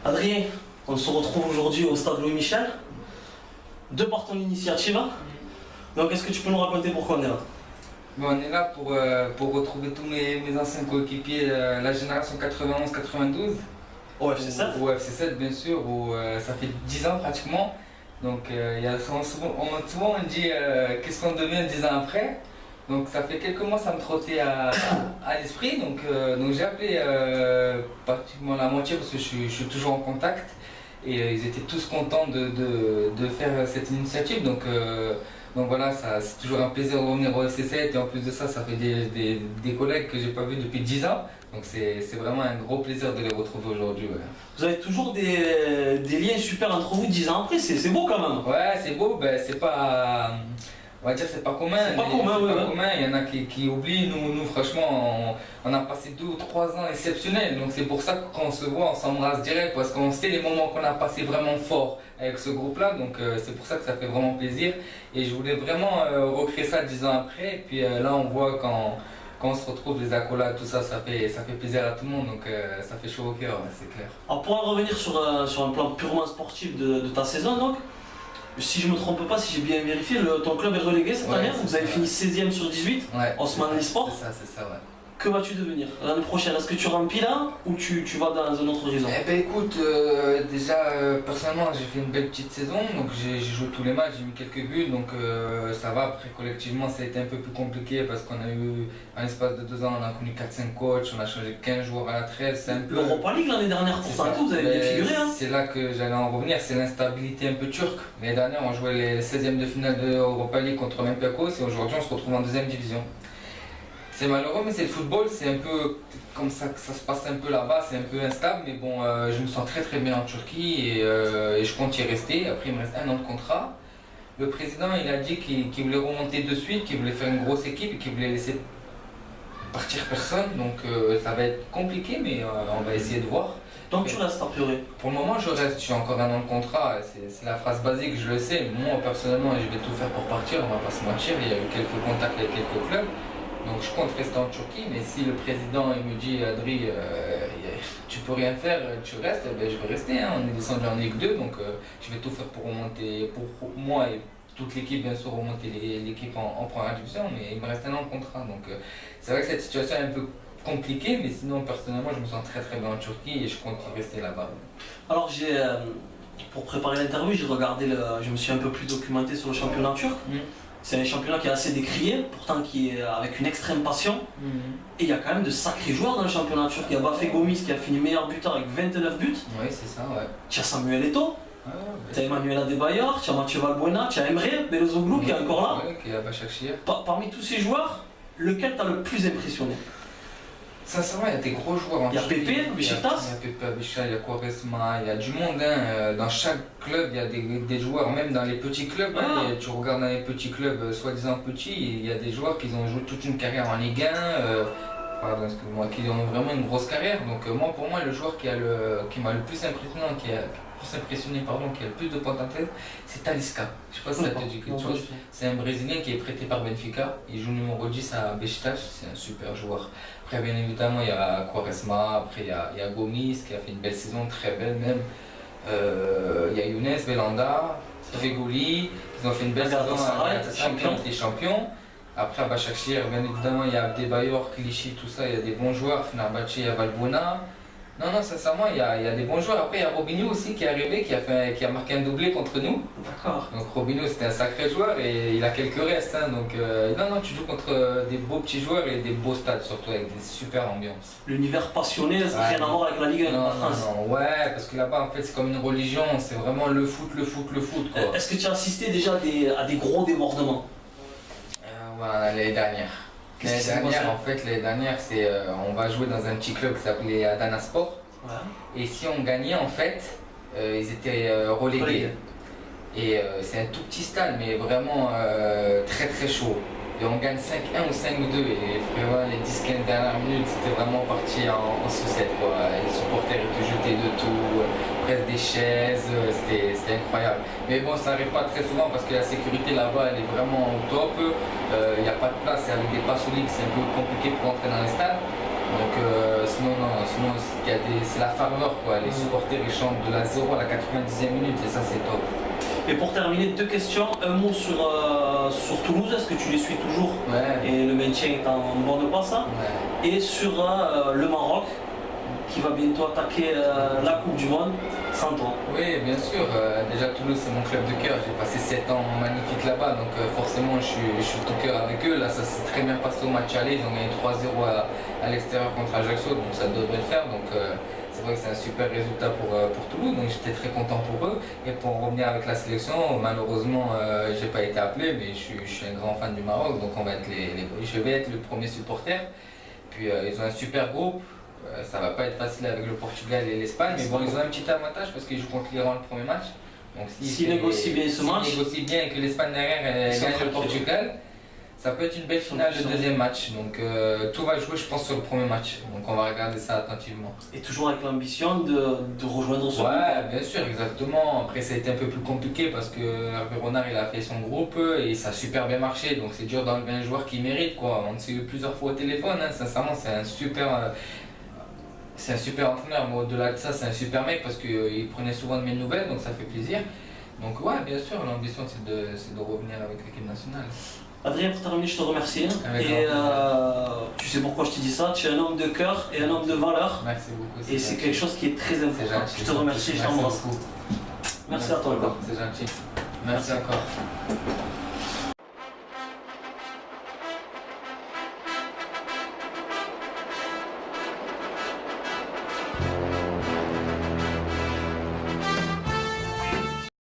Adrien, on se retrouve aujourd'hui au stade Louis Michel, de par ton initiative. Donc est-ce que tu peux nous raconter pourquoi on est là? On est là pour retrouver tous mes anciens coéquipiers, la génération 91-92. Au FC7? Au FC7 bien sûr, où ça fait 10 ans pratiquement. Donc souvent on dit qu'est-ce qu'on devient 10 ans après. Donc ça fait quelques mois, ça me trottait à l'esprit. Donc j'ai appelé pratiquement la moitié parce que je suis toujours en contact. Et ils étaient tous contents de faire cette initiative. Donc voilà, c'est toujours un plaisir de revenir au FC7 et en plus de ça, ça fait des collègues que j'ai pas vus depuis 10 ans. Donc c'est vraiment un gros plaisir de les retrouver aujourd'hui. Ouais. Vous avez toujours des liens super entre vous 10 ans après, c'est beau quand même. Ouais, c'est beau, ben, c'est pas... On va dire c'est pas commun. C'est pas commun, ouais. Commun. Il y en a qui oublient. Nous franchement, on a passé 2 ou 3 ans exceptionnels. Donc c'est pour ça que quand on se voit, on s'embrasse direct parce qu'on sait les moments qu'on a passé vraiment forts avec ce groupe-là. Donc c'est pour ça que ça fait vraiment plaisir. Et je voulais vraiment recréer ça 10 ans après. Et puis là, on voit quand on se retrouve, les accolades, tout ça, ça fait plaisir à tout le monde. Donc ça fait chaud au cœur, c'est clair. Alors pour en revenir sur un plan purement sportif de ta saison, donc, si je ne me trompe pas, si j'ai bien vérifié, ton club est relégué cette année. Vous avez fini 16e sur 18, Osman Sport. C'est ça, ouais. Que vas-tu devenir l'année prochaine? Est-ce que tu remplis là ou tu vas dans un autre horizon? Eh ben écoute, déjà personnellement j'ai fait une belle petite saison, donc j'ai joué tous les matchs, j'ai mis quelques buts, donc ça va. Après collectivement ça a été un peu plus compliqué parce qu'on a eu, en l'espace de 2 ans, on a connu 4-5 coachs, on a changé 15 joueurs à la traite, c'est un peu... L'Europa League l'année dernière, pourtant vous avez bien figuré. Hein. C'est là que j'allais en revenir, c'est l'instabilité un peu turque. L'année dernière on jouait les 16e de finale de l'Europa League contre Olympiakos et aujourd'hui on se retrouve en 2e division. C'est malheureux, mais c'est le football, c'est un peu comme ça que ça se passe un peu là-bas, c'est un peu instable, mais bon, je me sens très bien en Turquie et je compte y rester. Après, il me reste 1 an de contrat. Le président, il a dit qu'il voulait remonter de suite, qu'il voulait faire une grosse équipe et qu'il voulait laisser partir personne, donc ça va être compliqué, mais on va essayer de voir. Donc tu restes a priori? Pour le moment, je reste, je suis encore 1 an de contrat, c'est la phrase basique, je le sais. Moi, personnellement, je vais tout faire pour partir, on va pas se mentir, il y a eu quelques contacts avec quelques clubs. Donc je compte rester en Turquie, mais si le président il me dit Adri, tu peux rien faire, tu restes, ben, je vais rester. Hein. On est descendu en Ligue 2, donc je vais tout faire pour remonter, pour moi et toute l'équipe bien sûr, remonter l'équipe en première division, mais il me reste 1 an de contrat. Donc c'est vrai que cette situation est un peu compliquée, mais sinon personnellement je me sens très bien en Turquie et je compte y rester là-bas. Alors pour préparer l'interview, je me suis un peu plus documenté sur le championnat turc. C'est un championnat qui est assez décrié, pourtant qui est avec une extrême passion. Et il y a quand même de sacrés joueurs dans le championnat turc. Il y a Bafé Gomis qui a fini meilleur buteur avec 29 buts. Oui, c'est ça, ouais. Tu as Samuel Eto'o, tu as Emmanuel Adebayor, tu as Mathieu Valbuena, tu as Emre Belözoğlu qui est encore là. Ouais, qui est à Başakşehir. Parmi tous ces joueurs, lequel t'a le plus impressionné? Sincèrement, il y a des gros joueurs. Il y a Pépé, Beşiktaş. Il y a Pépé, Beşiktaş, il y a Quaresma, il y a du monde. Hein. Dans chaque club, il y a des joueurs, même dans les petits clubs. Hein, tu regardes dans les petits clubs, soi-disant petits, il y a des joueurs qui ont joué toute une carrière en Ligue 1. Pardon, excuse-moi, qui ont vraiment une grosse carrière. Donc pour moi, le joueur qui m'a le plus impressionné, qui a le plus de potentiel, c'est Talisca. Je sais pas si ça te dit quelque chose. C'est un Brésilien qui est prêté par Benfica. Il joue numéro 10 à Beşiktaş. C'est un super joueur. Après, bien évidemment, il y a Quaresma. Après, il y a Gomis qui a fait une belle saison, très belle même. Il y a Younes Belhanda, Feghouli. Ils ont fait une belle saison à champion. Après, à Başakşehir, bien évidemment, il y a Adebayor, Clichy, tout ça. Il y a des bons joueurs. Fenerbahçe, il y a Valbuena. Non, sincèrement, il y a des bons joueurs. Après, il y a Robinho aussi qui est arrivé, qui a marqué un doublé contre nous. D'accord. Donc Robinho, c'était un sacré joueur et il a quelques restes. Hein, donc non, tu joues contre des beaux petits joueurs et des beaux stades, surtout avec des super ambiances. L'univers passionné, ça n'a rien à voir avec la Ligue 1 en France. Non, ouais, parce que là-bas, en fait, c'est comme une religion. C'est vraiment le foot, quoi. Est-ce que tu as assisté déjà à des gros débordements? Ouais, l'année dernière. L'année dernière, c'est on va jouer dans un petit club qui s'appelait Adanaspor. Ouais. Et si on gagnait, en fait, ils étaient relégués. Et c'est un tout petit stade, mais vraiment très chaud. Et on gagne 5-1 ou 5-2. Et vraiment, les 10-15 dernières minutes, c'était vraiment parti en sucette. Les supporters étaient jetés de tout, presque des chaises, c'était incroyable. Mais bon, ça n'arrive pas très souvent parce que la sécurité là-bas, elle est vraiment au top. Il n'y a pas de place, et avec des passes solides, c'est un peu compliqué pour entrer dans les stades. Donc sinon, non, sinon c'est la ferveur, quoi. Les supporters ils chantent de la 0 à la 90e minute et ça c'est top. Et pour terminer, deux questions. Un mot sur Toulouse, est-ce que tu les suis toujours? Ouais. Et le maintien est en bonne passe. Ouais. Et sur le Maroc, qui va bientôt attaquer la Coupe du Monde sans toi. Oui, bien sûr. Déjà, Toulouse, c'est mon club de cœur. J'ai passé 7 ans magnifiques là-bas, donc forcément, je suis tout cœur avec eux. Là, ça s'est très bien passé au match aller. Ils ont gagné 3-0 à l'extérieur contre Ajaccio, donc ça devrait le faire. Donc, c'est vrai que c'est un super résultat pour Toulouse, donc j'étais très content pour eux. Et pour en revenir avec la sélection, malheureusement, j'ai pas été appelé, mais je suis un grand fan du Maroc, donc je vais être le premier supporter. Puis ils ont un super groupe. Ça va pas être facile avec le Portugal et l'Espagne, mais bon, ils ont un petit avantage parce qu'ils jouent contre l'Iran le premier match. Donc s'ils négocient bien ce match, s'ils négocient bien et que l'Espagne derrière gagne le Portugal, ça peut être une belle finale le deuxième match. Donc tout va jouer, je pense, sur le premier match. Donc on va regarder ça attentivement. Et toujours avec l'ambition de rejoindre ce groupe. Ouais, bien sûr, exactement. Après, ça a été un peu plus compliqué parce que Hervé Renard il a fait son groupe et ça a super bien marché. Donc c'est dur d'enlever un joueur qui mérite, quoi. On s'est eu plusieurs fois au téléphone, hein. Sincèrement, c'est un super entraîneur, mais au-delà de ça, c'est un super mec parce qu'il prenait souvent de mes nouvelles, donc ça fait plaisir. Donc ouais, bien sûr, l'ambition c'est de revenir avec l'équipe nationale. Adrien, pour terminer, je te remercie. Tu sais pourquoi je te dis ça, tu es un homme de cœur et un homme de valeur. Merci beaucoup. Et c'est quelque chose qui est très important. Je te remercie, je t'embrasse. Merci à toi. C'est gentil. Merci encore.